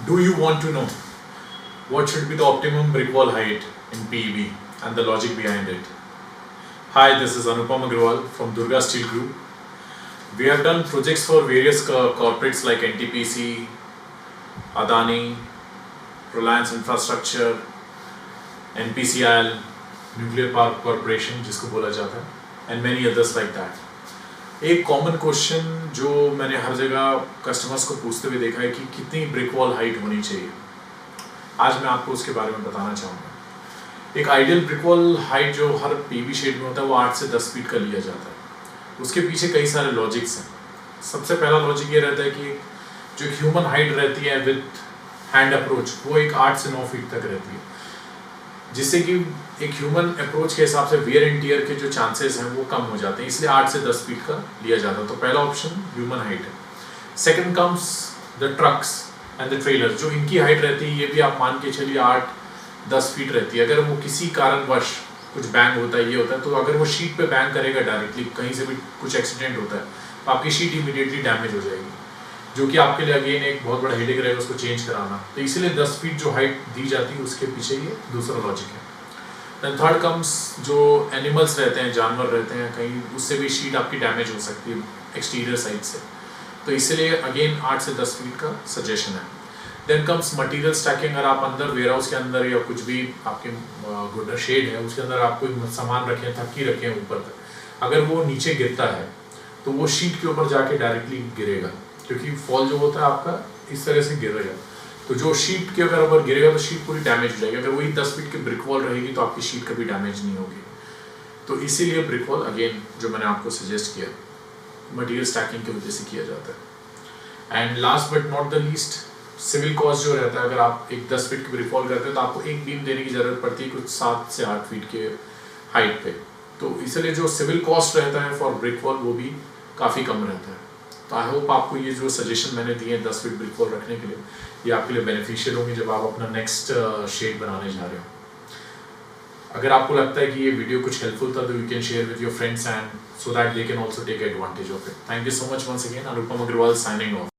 Do you want to know what should be the optimum brick wall height in PEB and the logic behind it? Hi, this is Anupam Agrawal from Durga Steel Group. We have done projects for various corporates like NTPC, Adani, Reliance Infrastructure, NPCIL, Nuclear Power Corporation जिसको बोला जाता है, and many others like that. एक common question जो मैंने हर जगह customers को पूछते हुए देखा है कि कितनी ब्रिक वॉल हाइट होनी चाहिए. आज मैं आपको उसके बारे में बताना चाहूँगा. एक आइडियल ब्रिक वॉल हाइट जो हर पीबी शेड में होता है वो 8 से 10 फीट का लिया जाता है. उसके पीछे कई सारे लॉजिक्स हैं. सबसे पहला लॉजिक ये रहता है कि जो ह्यूमन हाइट रहती है विद हैंड अप्रोच वो एक 8 से 9 फीट तक रहती है, जिससे कि एक ह्यूमन अप्रोच के हिसाब से वियर एंड टियर के जो चांसेस हैं वो कम हो जाते हैं, इसलिए 8 से 10 फीट का लिया जाता है. तो पहला ऑप्शन ह्यूमन हाइट है. Second comes the trucks and the trailer. जो इनकी हाइट रहती है ये भी आप मान के चलिए 8-10 फीट रहती है. अगर वो किसी कारणवश कुछ बैंग होता है ये होता है तो अगर वो शीट पे बैंग करेगा डायरेक्टली, कहीं से भी कुछ एक्सीडेंट होता है तो आपकी शीट इमीडिएटली डैमेज हो जाएगी, जो कि आपके लिए अगेन एक बहुत बड़ा हेडेक रहेगा उसको चेंज कराना. तो इसीलिए 10 फीट जो हाइट दी जाती है उसके पीछे ये दूसरा लॉजिक है. दैन थर्ड कम्स जो एनिमल्स रहते हैं, जानवर रहते हैं, कहीं उससे भी शीट आपकी डैमेज हो सकती है एक्सटीरियर साइड से, तो इसीलिए अगेन 8 से 10 फीट का सजेशन है. Then comes material stacking. अगर आप अंदर वेयर हाउस के अंदर या कुछ भी आपके गुडर शेड है उसके अंदर आप कोई सामान रखें, थक्की रखें ऊपर तक, अगर वो नीचे गिरता है तो वो शीट के ऊपर जाके डायरेक्टली गिरेगा, क्योंकि फॉल जो होता है आपका इस तरह से गिरेगा. तो जो शीट के अगर ऊपर गिरेगा तो शीट पूरी डैमेज हो जाएगी. अगर वही 10 फीट की ब्रिक वॉल रहेगी तो आपकी शीट कभी डैमेज नहीं होगी. तो इसीलिए ब्रिक वॉल अगेन जो मैंने आपको सजेस्ट किया मटेरियल स्टैकिंग की वजह से किया जाता है. And last but not the least, civil cost जो रहता है. अगर आप एक 10 फीट की ब्रिक वॉल करते हैं तो आपको एक बीम देने की ज़रूरत पड़ती है कुछ 7 से 8 फीट के हाइट पे. तो इसलिए जो सिविल कॉस्ट रहता है फॉर ब्रिक वॉल वो भी काफ़ी कम रहता है. तो आई होप आपको ये जो सजेशन मैंने दिए हैं 10 फीट ब्रिक वॉल रखने के लिए ये आपके लिए बेनिफिशियल होंगे जब आप अपना नेक्स्ट शेड बनाने जा रहे हो. अगर आपको लगता है कि ये वीडियो कुछ हेल्पफुल था तो you can share with your friends and so that they can also take advantage of it. Thank you so much once again. Anupam Agrawal signing of.